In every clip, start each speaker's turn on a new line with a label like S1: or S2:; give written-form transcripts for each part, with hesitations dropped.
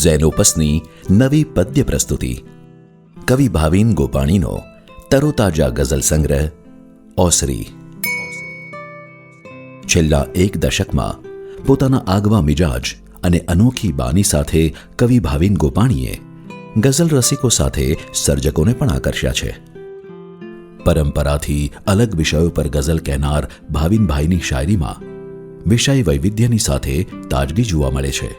S1: ઝેનોપસની નવી પદ્ય પ્રસ્તુતિ કવિ ભાવિન ગોપાણીનો તરોતાજા ગઝલ સંગ્રહ ઓસરી. છેલ્લા એક દશકમાં પોતાના આગવા મિજાજ અને અનોખી બાની સાથે કવિ ભાવિન ગોપાણીએ ગઝલ રસિકો સાથે સર્જકોને પણ આકર્ષ્યા છે. પરંપરાથી અલગ વિષયો પર ગઝલ કહેનાર ભાવિનભાઈની શાયરીમાં વિષય વૈવિધ્યની સાથે તાજગી જોવા મળે છે.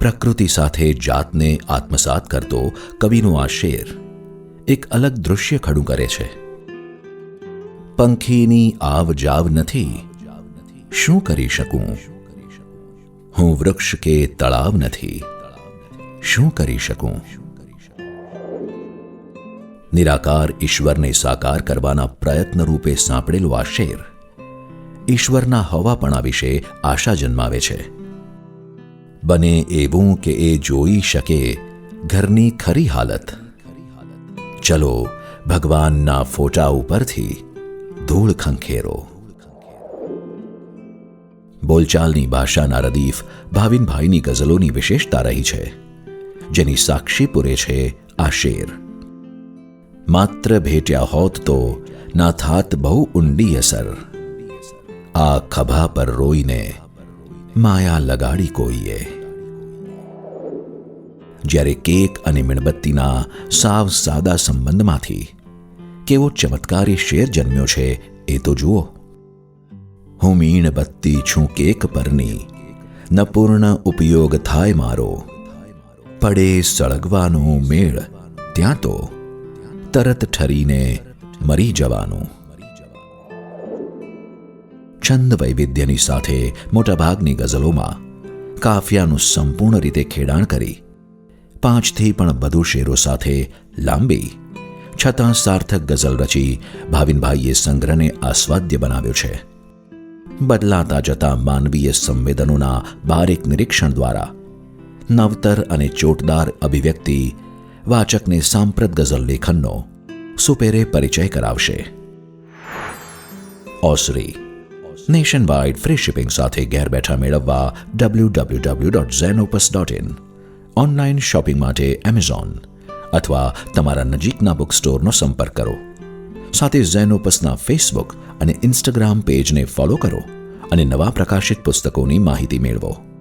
S1: પ્રકૃતિ સાથે જાતને આત્મસાત કરતો કવિનો આ શેર એક અલગ દૃશ્ય ખડું કરે છે. પંખીની આવ જાવ નથી, શું કરી શકું? હું વૃક્ષ કે તળાવ નથી, શું કરી શકું? નિરાકાર ઈશ્વરને સાકાર કરવાના પ્રયત્ન રૂપે સાંપડેલો આ શેર ઈશ્વરના હવાપણા વિશે આશા જન્માવે છે. બને એવું કે એ જોઈ શકે ઘરની ખરી હાલત. ચલો ભગવાનના ફોટા ઉપરથી ધૂળ ખંખેરો. બોલચાલની ભાષાના રદીફ ભાવિનભાઈની ગઝલોની વિશેષતા રહી છે, જેની સાક્ષી પૂરે છે આ શેર. માત્ર ભેટ્યા હોત તો ના થાત બહુ ઊંડી અસર. આ ખભા પર રોઈને માયા લગાડી કોઈએ. જ્યારે કેક અને મીણબત્તીના સાવ સાદા સંબંધમાંથી કેવો ચમત્કારી શેર જન્મ્યો છે એ તો જુઓ. હું મીણબત્તી છું કેક પરની, ન પૂર્ણ ઉપયોગ થાય મારો. પડે સળગવાનો મેળ ત્યાં તો તરત ઠરીને મરી જવાનું. છંદ વૈવિધ્યની સાથે મોટાભાગની ગઝલોમાં કાફિયાનું સંપૂર્ણ રીતે ખેડાણ કરી 5થી પણ વધુ શેરો સાથે લાંબી છતાં સાર્થક ગઝલ રચી ભાવિનભાઈએ સંગ્રહને આસ્વાદ્ય બનાવ્યો છે. બદલાતા જતા માનવીય સંવેદનોના બારીક નિરીક્ષણ દ્વારા નવતર અને ચોટદાર અભિવ્યક્તિ વાચકને સાંપ્રત ગઝલ લેખનનો સુપેરે પરિચય કરાવશે. ઓસરી નેશન વાઇડ ફ્રી શિપિંગ સાથે ઘેર બેઠા મેળવવા www.zenopus.in, ઓનલાઈન શોપિંગ માટે એમેઝોન અથવા તમારા નજીકના બુક સ્ટોરનો સંપર્ક કરો. સાથે ઝેનોપસના ફેસબુક અને ઇન્સ્ટાગ્રામ પેજને ફોલો કરો અને નવા પ્રકાશિત પુસ્તકોની માહિતી મેળવો.